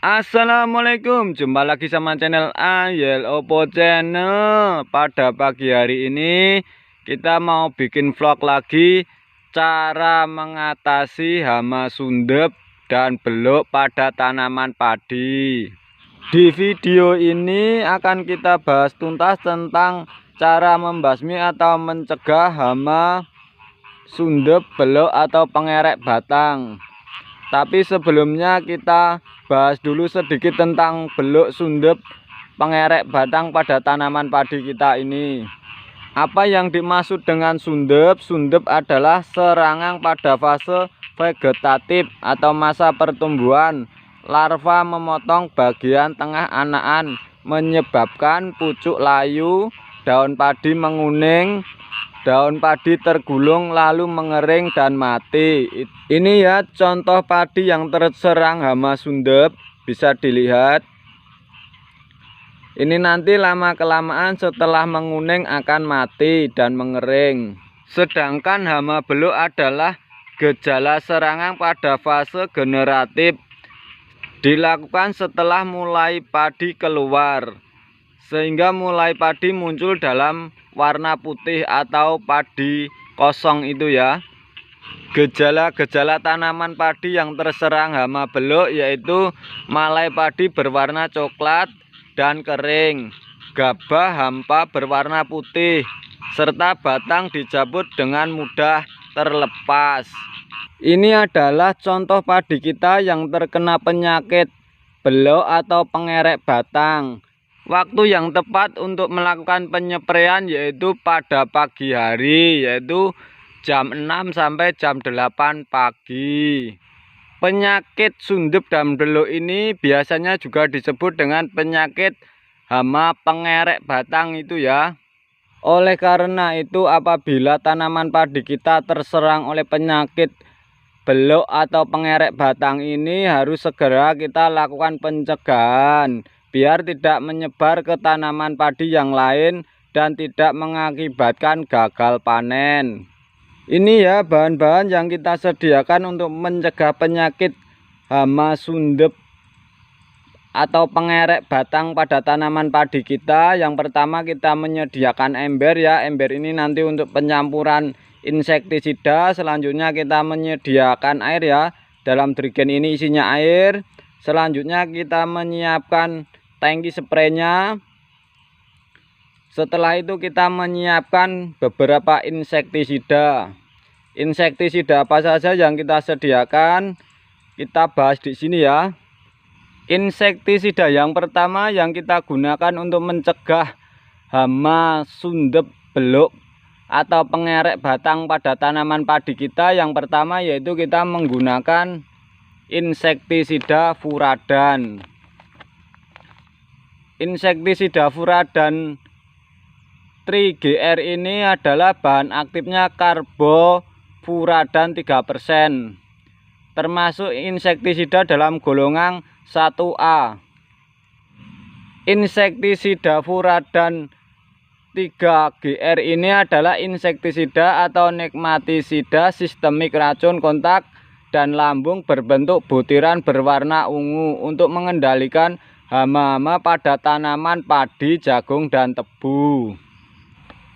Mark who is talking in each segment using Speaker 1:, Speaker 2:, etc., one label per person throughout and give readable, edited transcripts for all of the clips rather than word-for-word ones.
Speaker 1: Assalamualaikum, jumpa lagi sama channel Ayel Opo Channel. Pada pagi hari ini kita mau bikin vlog lagi cara mengatasi hama sundep dan beluk pada tanaman padi. Di video ini akan kita bahas tuntas tentang cara membasmi atau mencegah hama sundep, beluk atau pengerek batang. Tapi sebelumnya kita bahas dulu sedikit tentang beluk, sundep, pengerek batang pada tanaman padi kita ini. Apa yang dimaksud dengan sundep? Sundep adalah serangan pada fase vegetatif atau masa pertumbuhan. Larva memotong bagian tengah anakan, menyebabkan pucuk layu, daun padi menguning, daun padi tergulung lalu mengering dan mati. Ini ya contoh padi yang terserang hama sundep, bisa dilihat. Ini nanti lama kelamaan setelah menguning akan mati dan mengering. Sedangkan hama beluk adalah gejala serangan pada fase generatif, dilakukan setelah mulai padi keluar, sehingga mulai padi muncul dalam warna putih atau padi kosong itu ya. Gejala-gejala tanaman padi yang terserang hama beluk yaitu malai padi berwarna coklat dan kering, gabah hampa berwarna putih, serta batang dicabut dengan mudah terlepas. Ini adalah contoh padi kita yang terkena penyakit beluk atau pengerek batang. Waktu yang tepat untuk melakukan penyepraian yaitu pada pagi hari, yaitu jam 6 sampai jam 8 pagi. Penyakit sundep dan beluk ini biasanya juga disebut dengan penyakit hama pengerek batang itu ya. Oleh karena itu apabila tanaman padi kita terserang oleh penyakit beluk atau pengerek batang ini, harus segera kita lakukan pencegahan biar tidak menyebar ke tanaman padi yang lain dan tidak mengakibatkan gagal panen. Ini ya bahan-bahan yang kita sediakan untuk mencegah penyakit hama sundep atau pengerek batang pada tanaman padi kita. Yang pertama kita menyediakan ember ya. Ember ini nanti untuk penyampuran insektisida. Selanjutnya kita menyediakan air ya. Dalam jerigen ini isinya air. Selanjutnya kita menyiapkan tangki spraynya. Setelah itu kita menyiapkan beberapa insektisida. Insektisida apa saja yang kita sediakan? Kita bahas di sini ya. Insektisida yang pertama yang kita gunakan untuk mencegah hama sundep, beluk atau pengerek batang pada tanaman padi kita, yang pertama yaitu kita menggunakan insektisida furadan. Insektisida furadan 3GR ini adalah bahan aktifnya karbofuradan 3%, termasuk insektisida dalam golongan 1A. Insektisida furadan 3GR ini adalah insektisida atau nekmatisida sistemik racun kontak dan lambung berbentuk butiran berwarna ungu untuk mengendalikan hama-hama pada tanaman padi, jagung, dan tebu.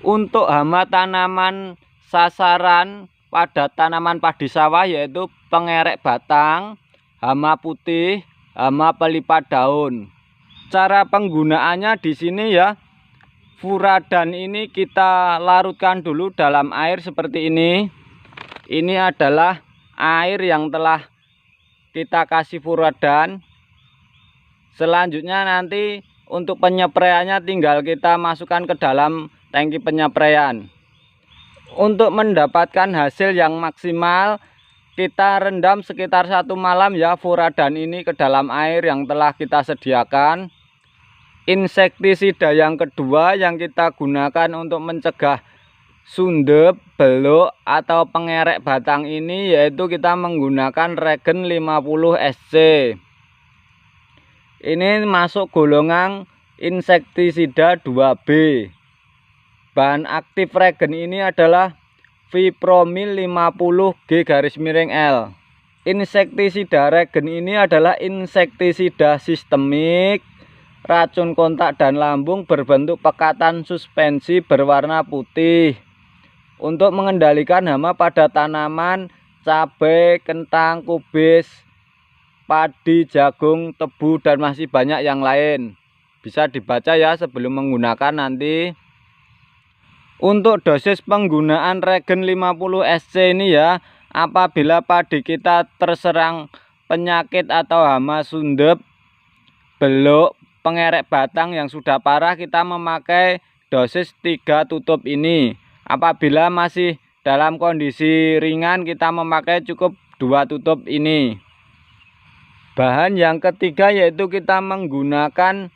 Speaker 1: Untuk hama tanaman sasaran pada tanaman padi sawah yaitu pengerek batang, hama putih, hama pelipat daun. Cara penggunaannya di sini ya, furadan ini kita larutkan dulu dalam air seperti ini. Ini adalah air yang telah kita kasih furadan. Selanjutnya nanti untuk penyepraiannya tinggal kita masukkan ke dalam tangki penyepraian. Untuk mendapatkan hasil yang maksimal, kita rendam sekitar 1 malam ya furadan ini ke dalam air yang telah kita sediakan. Insektisida yang kedua yang kita gunakan untuk mencegah sundep, beluk atau pengerek batang ini yaitu kita menggunakan regen 50 SC. Ini masuk golongan insektisida 2B. Bahan aktif regen ini adalah Vipromil 50G_L. Insektisida regen ini adalah insektisida sistemik, racun kontak dan lambung berbentuk pekatan suspensi berwarna putih untuk mengendalikan hama pada tanaman, cabai, kentang, kubis, padi, jagung, tebu, dan masih banyak yang lain. Bisa dibaca ya sebelum menggunakan nanti. Untuk dosis penggunaan regen 50 SC ini ya, apabila padi kita terserang penyakit atau hama sundep, beluk, pengerek batang yang sudah parah, kita memakai dosis 3 tutup ini. Apabila masih dalam kondisi ringan, kita memakai cukup 2 tutup ini. Bahan yang ketiga yaitu kita menggunakan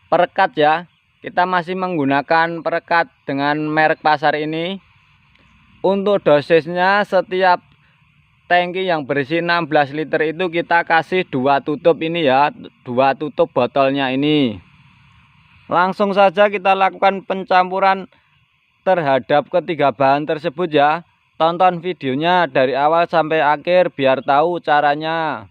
Speaker 1: perekat ya. Kita masih menggunakan perekat dengan merek pasar ini. Untuk dosisnya setiap tangki yang berisi 16 liter itu kita kasih 2 tutup ini ya, 2 tutup botolnya ini. Langsung saja kita lakukan pencampuran terhadap ketiga bahan tersebut ya. Tonton videonya dari awal sampai akhir biar tahu caranya.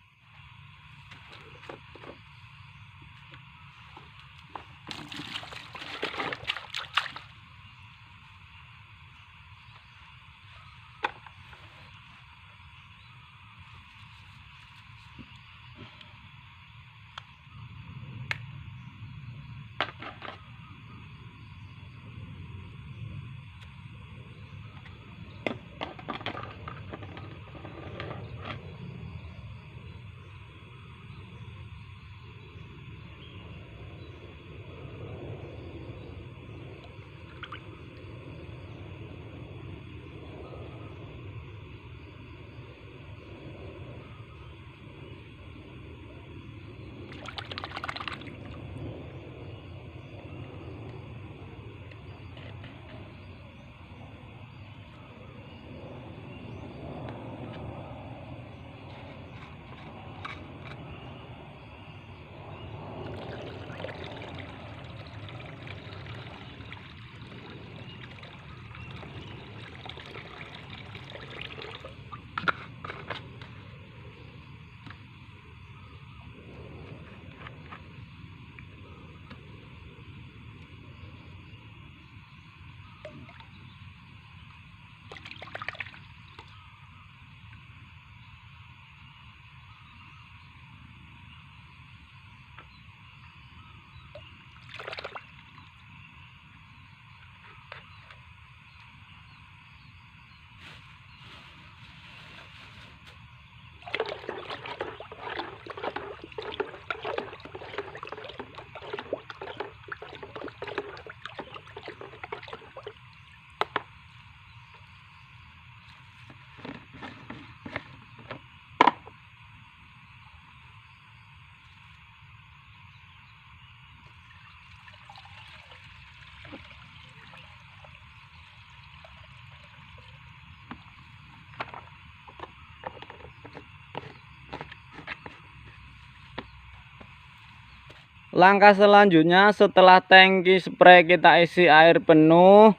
Speaker 1: Langkah selanjutnya setelah tangki spray kita isi air penuh,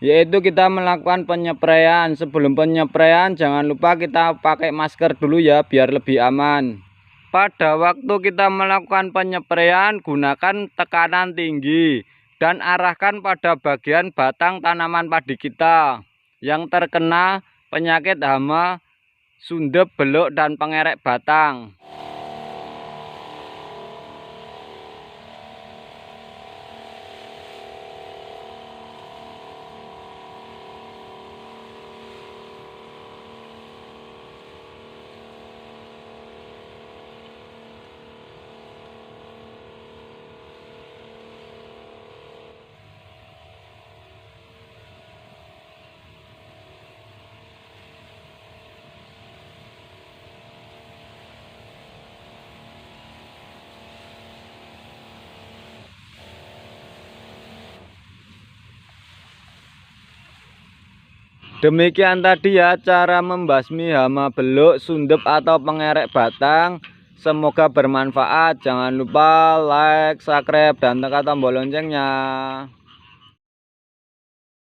Speaker 1: yaitu kita melakukan penyepraian. Sebelum penyepraian jangan lupa kita pakai masker dulu ya biar lebih aman. Pada waktu kita melakukan penyepraian gunakan tekanan tinggi dan arahkan pada bagian batang tanaman padi kita yang terkena penyakit hama, sundep, beluk, dan pengerek batang. Demikian tadi ya cara membasmi hama beluk, sundep, atau pengerek batang. Semoga bermanfaat. Jangan lupa like, subscribe, dan tekan tombol loncengnya.